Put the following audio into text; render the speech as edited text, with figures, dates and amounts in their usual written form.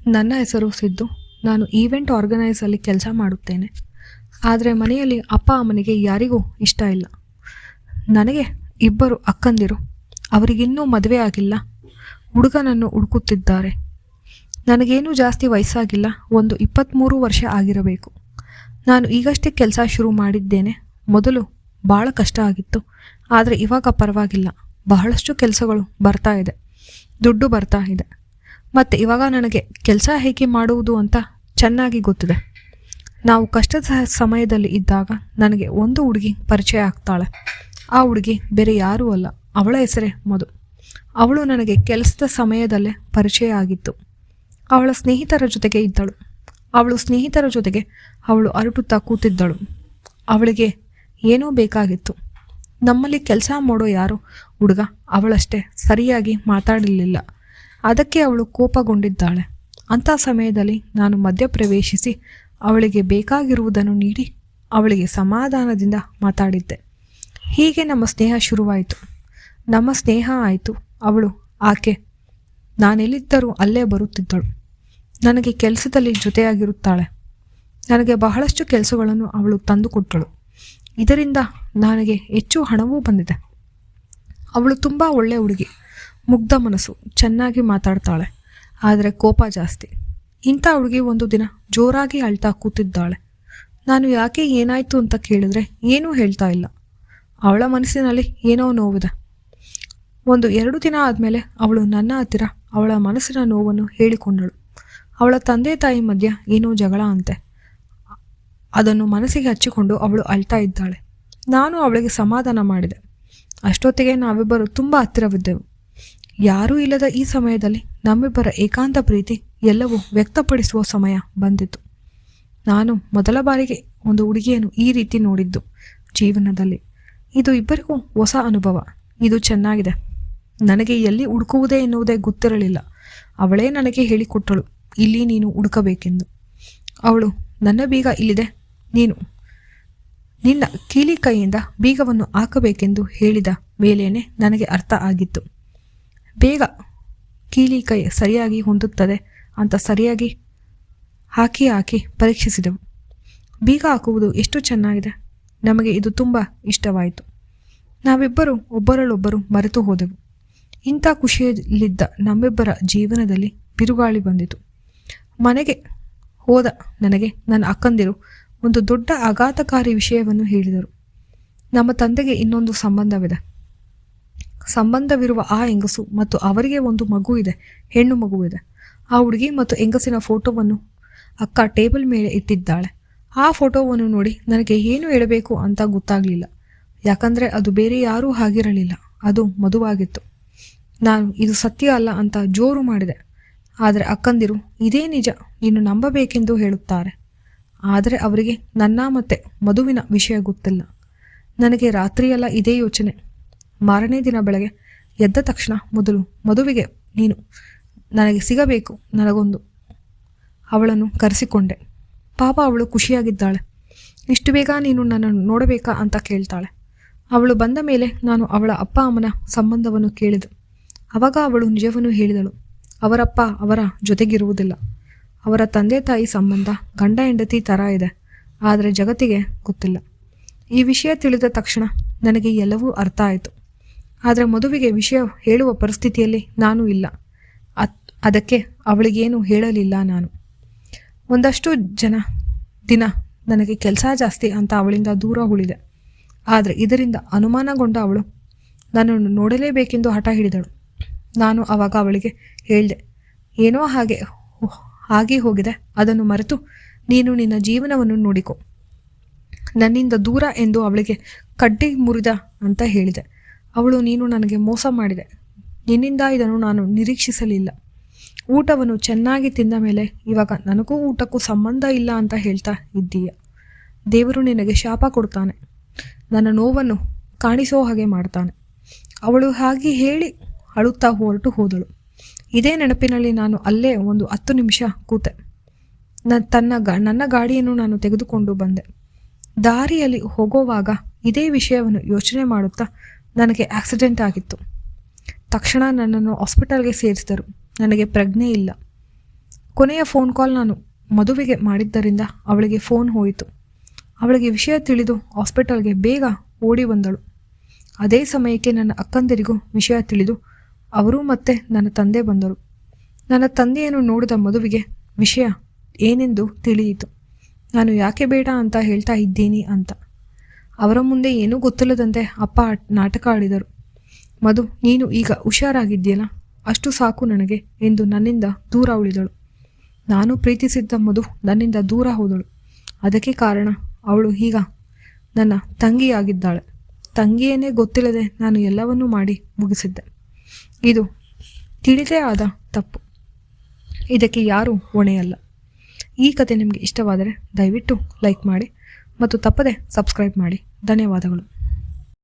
ನನ್ನ ಹೆಸರು ಸಿದ್ದು. ನಾನು ಈವೆಂಟ್ ಆರ್ಗನೈಸಲ್ಲಿ ಕೆಲಸ ಮಾಡುತ್ತೇನೆ. ಆದರೆ ಮನೆಯಲ್ಲಿ ಅಪ್ಪ ಅಮ್ಮನಿಗೆ ಯಾರಿಗೂ ಇಷ್ಟ ಇಲ್ಲ. ನನಗೆ ಇಬ್ಬರು ಅಕ್ಕಂದಿರು. ಅವರಿಗಿನ್ನೂ ಮದುವೆ ಆಗಿಲ್ಲ. ಹುಡುಗನನ್ನು ಹುಡುಕುತ್ತಿದ್ದಾರೆ. ನನಗೇನೂ ಜಾಸ್ತಿ ವಯಸ್ಸಾಗಿಲ್ಲ, ಒಂದು 23 ವರ್ಷ ಆಗಿರಬೇಕು. ನಾನು ಈಗಷ್ಟೇ ಕೆಲಸ ಶುರು ಮಾಡಿದ್ದೇನೆ. ಮೊದಲು ಭಾಳ ಕಷ್ಟ ಆಗಿತ್ತು, ಆದರೆ ಇವಾಗ ಪರವಾಗಿಲ್ಲ. ಬಹಳಷ್ಟು ಕೆಲಸಗಳು ಬರ್ತಾ ಇದೆ, ದುಡ್ಡು ಬರ್ತಾ ಇದೆ. ಮತ್ತು ಇವಾಗ ನನಗೆ ಕೆಲಸ ಹೇಗೆ ಮಾಡುವುದು ಅಂತ ಚೆನ್ನಾಗಿ ಗೊತ್ತಿದೆ. ನಾವು ಕಷ್ಟದ ಸಮಯದಲ್ಲಿ ಇದ್ದಾಗ ನನಗೆ ಒಂದು ಹುಡುಗಿ ಪರಿಚಯ ಆಗ್ತಾಳೆ. ಆ ಹುಡುಗಿ ಬೇರೆ ಯಾರೂ ಅಲ್ಲ, ಅವಳ ಹೆಸರೇ ಮಧು. ಅವಳು ನನಗೆ ಕೆಲಸದ ಸಮಯದಲ್ಲೇ ಪರಿಚಯ ಆಗಿತ್ತು. ಅವಳ ಸ್ನೇಹಿತರ ಜೊತೆಗೆ ಇದ್ದಳು. ಅವಳು ಅರಟುತ್ತಾ ಕೂತಿದ್ದಳು. ಅವಳಿಗೆ ಏನೋ ಬೇಕಾಗಿತ್ತು. ನಮ್ಮಲ್ಲಿ ಕೆಲಸ ಮಾಡೋ ಯಾರೋ ಹುಡುಗ ಅವಳಷ್ಟೇ ಸರಿಯಾಗಿ ಮಾತಾಡಲಿಲ್ಲ. ಅದಕ್ಕೆ ಅವಳು ಕೋಪಗೊಂಡಿದ್ದಾಳೆ. ಅಂಥ ಸಮಯದಲ್ಲಿ ನಾನು ಮಧ್ಯಪ್ರವೇಶಿಸಿ ಅವಳಿಗೆ ಬೇಕಾಗಿರುವುದನ್ನು ನೀಡಿ ಅವಳಿಗೆ ಸಮಾಧಾನದಿಂದ ಮಾತಾಡಿದ್ದೆ. ಹೀಗೆ ನಮ್ಮ ಸ್ನೇಹ ಶುರುವಾಯಿತು. ನಮ್ಮ ಸ್ನೇಹ ಆಯಿತು. ಆಕೆ ನಾನೆಲ್ಲಿದ್ದರೂ ಅಲ್ಲೇ ಬರುತ್ತಿದ್ದಳು. ನನಗೆ ಕೆಲಸದಲ್ಲಿ ಜೊತೆಯಾಗಿರುತ್ತಾಳೆ. ನನಗೆ ಬಹಳಷ್ಟು ಕೆಲಸಗಳನ್ನು ಅವಳು ತಂದುಕೊಟ್ಟಳು. ಇದರಿಂದ ನನಗೆ ಹೆಚ್ಚು ಹಣವೂ ಬಂದಿದೆ. ಅವಳು ತುಂಬ ಒಳ್ಳೆ ಹುಡುಗಿ, ಮುಗ್ಧ ಮನಸ್ಸು, ಚೆನ್ನಾಗಿ ಮಾತಾಡ್ತಾಳೆ, ಆದರೆ ಕೋಪ ಜಾಸ್ತಿ. ಇಂಥ ಹುಡುಗಿ ಒಂದು ದಿನ ಜೋರಾಗಿ ಅಳ್ತಾ ಕೂತಿದ್ದಾಳೆ. ನಾನು ಯಾಕೆ ಏನಾಯಿತು ಅಂತ ಕೇಳಿದ್ರೆ ಏನೂ ಹೇಳ್ತಾ ಇಲ್ಲ. ಅವಳ ಮನಸ್ಸಿನಲ್ಲಿ ಏನೋ ನೋವಿದೆ. 1-2 ದಿನ ಆದಮೇಲೆ ಅವಳು ನನ್ನ ಹತ್ತಿರ ಅವಳ ಮನಸ್ಸಿನ ನೋವನ್ನು ಹೇಳಿಕೊಂಡಳು. ಅವಳ ತಂದೆ ತಾಯಿ ಮಧ್ಯ ಏನೋ ಜಗಳ ಅಂತೆ. ಅದನ್ನು ಮನಸ್ಸಿಗೆ ಹಚ್ಚಿಕೊಂಡು ಅವಳು ಅಳ್ತಾ ಇದ್ದಾಳೆ. ನಾನು ಅವಳಿಗೆ ಸಮಾಧಾನ ಮಾಡಿದೆ. ಅಷ್ಟೊತ್ತಿಗೆ ನಾವಿಬ್ಬರು ತುಂಬ ಹತ್ತಿರವಿದ್ದೆವು. ಯಾರೂ ಇಲ್ಲದ ಈ ಸಮಯದಲ್ಲಿ ನಮ್ಮಿಬ್ಬರ ಏಕಾಂತ ಪ್ರೀತಿ ಎಲ್ಲವೂ ವ್ಯಕ್ತಪಡಿಸುವ ಸಮಯ ಬಂದಿತು. ನಾನು ಮೊದಲ ಬಾರಿಗೆ ಒಂದು ಹುಡುಗಿಯನ್ನು ಈ ರೀತಿ ನೋಡಿದ್ದು ಜೀವನದಲ್ಲಿ. ಇದು ಇಬ್ಬರಿಗೂ ಹೊಸ ಅನುಭವ. ಇದು ಚೆನ್ನಾಗಿದೆ. ನನಗೆ ಎಲ್ಲಿ ಹುಡುಕುವುದೇ ಎನ್ನುವುದೇ ಗೊತ್ತಿರಲಿಲ್ಲ. ಅವಳೇ ನನಗೆ ಹೇಳಿಕೊಟ್ಟಳು, ಇಲ್ಲಿ ನೀನು ಹುಡುಕಬೇಕೆಂದು. ಅವಳು, ನನ್ನ ಬೀಗ ಇಲ್ಲಿದೆ, ನೀನು ನಿನ್ನ ಕೀಲಿ ಕೈಯಿಂದ ಬೀಗವನ್ನು ಹಾಕಬೇಕೆಂದು ಹೇಳಿದ ಮೇಲೇನೆ ನನಗೆ ಅರ್ಥ ಆಗಿತ್ತು. ಬೇಗ ಕೀಲಿ ಕೈ ಸರಿಯಾಗಿ ಹೊಂದುತ್ತದೆ ಅಂತ ಸರಿಯಾಗಿ ಹಾಕಿ ಪರೀಕ್ಷಿಸಿದೆವು. ಬೀಗ ಹಾಕುವುದು ಎಷ್ಟು ಚೆನ್ನಾಗಿದೆ. ನಮಗೆ ಇದು ತುಂಬ ಇಷ್ಟವಾಯಿತು. ನಾವಿಬ್ಬರು ಒಬ್ಬರಲ್ಲೊಬ್ಬರು ಮರೆತು ಹೋದೆವು. ಇಂಥ ಖುಷಿಯಲ್ಲಿದ್ದ ನಮ್ಮಿಬ್ಬರ ಜೀವನದಲ್ಲಿ ಬಿರುಗಾಳಿ ಬಂದಿತು. ಮನೆಗೆ ಹೋದ ನನಗೆ ನನ್ನ ಅಕ್ಕಂದಿರು ಒಂದು ದೊಡ್ಡ ಆಘಾತಕಾರಿ ವಿಷಯವನ್ನು ಹೇಳಿದರು. ನಮ್ಮ ತಂದೆಗೆ ಇನ್ನೊಂದು ಸಂಬಂಧವಿರುವ ಆ ಹೆಂಗಸು ಮತ್ತು ಅವರಿಗೆ ಒಂದು ಮಗು ಇದೆ, ಹೆಣ್ಣು ಮಗು ಇದೆ. ಆ ಹುಡುಗಿ ಮತ್ತು ಹೆಂಗಸಿನ ಫೋಟೋವನ್ನು ಅಕ್ಕ ಟೇಬಲ್ ಮೇಲೆ ಇಟ್ಟಿದ್ದಾಳೆ. ಆ ಫೋಟೋವನ್ನು ನೋಡಿ ನನಗೆ ಏನು ಹೇಳಬೇಕು ಅಂತ ಗೊತ್ತಾಗಲಿಲ್ಲ. ಯಾಕಂದರೆ ಅದು ಬೇರೆ ಯಾರೂ ಆಗಿರಲಿಲ್ಲ, ಅದು ಮಧುವಾಗಿತ್ತು. ನಾನು ಇದು ಸತ್ಯ ಅಲ್ಲ ಅಂತ ಜೋರು ಮಾಡಿದೆ. ಆದರೆ ಅಕ್ಕಂದಿರು, ಇದೇ ನಿಜ, ನೀನು ನಂಬಬೇಕೆಂದು ಹೇಳುತ್ತಾರೆ. ಆದರೆ ಅವರಿಗೆ ನನ್ನ ಮತ್ತು ಮಧುವಿನ ವಿಷಯ ಗೊತ್ತಿಲ್ಲ. ನನಗೆ ರಾತ್ರಿಯೆಲ್ಲ ಇದೇ ಯೋಚನೆ. ಮಾರನೇ ದಿನ ಬೆಳಗ್ಗೆ ಎದ್ದ ತಕ್ಷಣ ಮೊದಲು ಮಧುವಿಗೆ ನೀನು ನನಗೆ ಸಿಗಬೇಕು, ಅವಳನ್ನು ಕರೆಸಿಕೊಂಡೆ. ಪಾಪ ಅವಳು ಖುಷಿಯಾಗಿದ್ದಾಳೆ. ಇಷ್ಟು ಬೇಗ ನೀನು ನನ್ನನ್ನು ನೋಡಬೇಕಾ ಅಂತ ಕೇಳ್ತಾಳೆ. ಅವಳು ಬಂದ ಮೇಲೆ ನಾನು ಅವಳ ಅಪ್ಪ ಅಮ್ಮನ ಸಂಬಂಧವನ್ನು ಕೇಳಿದೆ. ಆವಾಗ ಅವಳು ನಿಜವನ್ನು ಹೇಳಿದಳು. ಅವರಪ್ಪ ಅವರ ಜೊತೆಗಿರುವುದಿಲ್ಲ. ಅವರ ತಂದೆ ತಾಯಿ ಸಂಬಂಧ ಗಂಡ ಹೆಂಡತಿ ಥರ ಇದೆ, ಆದರೆ ಜಗತ್ತಿಗೆ ಗೊತ್ತಿಲ್ಲ. ಈ ವಿಷಯ ತಿಳಿದ ತಕ್ಷಣ ನನಗೆ ಎಲ್ಲವೂ ಅರ್ಥ ಆಯಿತು. ಆದರೆ ಮಧುವಿಗೆ ವಿಷಯ ಹೇಳುವ ಪರಿಸ್ಥಿತಿಯಲ್ಲಿ ನಾನು ಇಲ್ಲ. ಅದಕ್ಕೆ ಅವಳಿಗೇನು ಹೇಳಲಿಲ್ಲ. ನಾನು ಒಂದಷ್ಟು ದಿನ ನನಗೆ ಕೆಲಸ ಜಾಸ್ತಿ ಅಂತ ಅವಳಿಂದ ದೂರ ಉಳಿದೆ. ಆದರೆ ಇದರಿಂದ ಅನುಮಾನಗೊಂಡ ಅವಳು ನನ್ನನ್ನು ನೋಡಲೇಬೇಕೆಂದು ಹಠ ಹಿಡಿದಳು. ನಾನು ಆವಾಗ ಅವಳಿಗೆ ಹೇಳಿದೆ, ಏನೋ ಆಗಿ ಹೋಗಿದೆ, ಅದನ್ನು ಮರೆತು ನೀನು ನಿನ್ನ ಜೀವನವನ್ನು ನೋಡಿಕೊ, ನನ್ನಿಂದ ದೂರ ಎಂದು ಅವಳಿಗೆ ಕಡ್ಡಿ ಮುರಿದ ಅಂತ ಹೇಳಿದೆ. ಅವಳು, ನೀನು ನನಗೆ ಮೋಸ ಮಾಡಿದೆ, ನಿನ್ನಿಂದ ಇದನ್ನು ನಾನು ನಿರೀಕ್ಷಿಸಲಿಲ್ಲ. ಊಟವನ್ನು ಚೆನ್ನಾಗಿ ತಿಂದ ಮೇಲೆ ಇವಾಗ ನನಗೂ ಊಟಕ್ಕೂ ಸಂಬಂಧ ಇಲ್ಲ ಅಂತ ಹೇಳ್ತಾ ಇದ್ದೀಯ. ದೇವರು ನಿನಗೆ ಶಾಪ ಕೊಡ್ತಾನೆ, ನನ್ನ ನೋವನ್ನು ಕಾಣಿಸೋ ಹಾಗೆ ಮಾಡ್ತಾನೆ. ಅವಳು ಹಾಗೆ ಹೇಳಿ ಅಳುತ್ತಾ ಹೊರಟು ಹೋದಳು. ಇದೇ ನೆನಪಿನಲ್ಲಿ ನಾನು ಅಲ್ಲೇ ಒಂದು 10 ನಿಮಿಷ ಕೂತೆ. ನನ್ನ ಗಾಡಿಯನ್ನು ನಾನು ತೆಗೆದುಕೊಂಡು ಬಂದೆ. ದಾರಿಯಲ್ಲಿ ಹೋಗುವಾಗ ಇದೇ ವಿಷಯವನ್ನು ಯೋಚನೆ ಮಾಡುತ್ತಾ ನನಗೆ ಆಕ್ಸಿಡೆಂಟ್ ಆಗಿತ್ತು. ತಕ್ಷಣ ನನ್ನನ್ನು ಹಾಸ್ಪಿಟಲ್ಗೆ ಸೇರಿಸಿದರು. ನನಗೆ ಪ್ರಜ್ಞೆ ಇಲ್ಲ. ಕೊನೆಯ ಫೋನ್ ಕಾಲ್ ನಾನು ಮದುವೆಗೆ ಮಾಡಿದ್ದರಿಂದ ಅವಳಿಗೆ ಫೋನ್ ಹೋಯಿತು. ಅವಳಿಗೆ ವಿಷಯ ತಿಳಿದು ಹಾಸ್ಪಿಟಲ್ಗೆ ಬೇಗ ಓಡಿ ಬಂದಳು. ಅದೇ ಸಮಯಕ್ಕೆ ನನ್ನ ಅಕ್ಕಂದಿರಿಗೂ ವಿಷಯ ತಿಳಿದು ಅವರು ಮತ್ತೆ ನನ್ನ ತಂದೆ ಬಂದರು. ನನ್ನ ತಂದೆಯನ್ನು ನೋಡಿದ ಮದುವೆಗೆ ವಿಷಯ ಏನೆಂದು ತಿಳಿಯಿತು. ನಾನು ಯಾಕೆ ಬೇಡ ಅಂತ ಹೇಳ್ತಾ ಇದ್ದೀನಿ ಅಂತ. ಅವರ ಮುಂದೆ ಏನೂ ಗೊತ್ತಿಲ್ಲದಂತೆ ಅಪ್ಪ ನಾಟಕ ಆಡಿದರು. ಮಧು, ನೀನು ಈಗ ಹುಷಾರಾಗಿದ್ದೀಯಲ್ಲ, ಅಷ್ಟು ಸಾಕು ನನಗೆ ಎಂದು ನನ್ನಿಂದ ದೂರ ಉಳಿದಳು. ನಾನು ಪ್ರೀತಿಸಿದ್ದ ಮಧು ನನ್ನಿಂದ ದೂರ ಹೋದಳು. ಅದಕ್ಕೆ ಕಾರಣ ಅವಳು ಈಗ ನನ್ನ ತಂಗಿಯಾಗಿದ್ದಾಳೆ. ತಂಗಿಯನ್ನೇ ಗೊತ್ತಿಲ್ಲದೆ ನಾನು ಎಲ್ಲವನ್ನೂ ಮಾಡಿ ಮುಗಿಸಿದ್ದೆ. ಇದು ತಿಳಿದೇ ಆದ ತಪ್ಪು. ಇದಕ್ಕೆ ಯಾರೂ ಹೊಣೆಯಲ್ಲ. ಈ ಕತೆ ನಿಮಗೆ ಇಷ್ಟವಾದರೆ ದಯವಿಟ್ಟು ಲೈಕ್ ಮಾಡಿ ಮತ್ತು ತಪ್ಪದೆ ಸಬ್ಸ್ಕ್ರೈಬ್ ಮಾಡಿ. ಧನ್ಯವಾದಗಳು.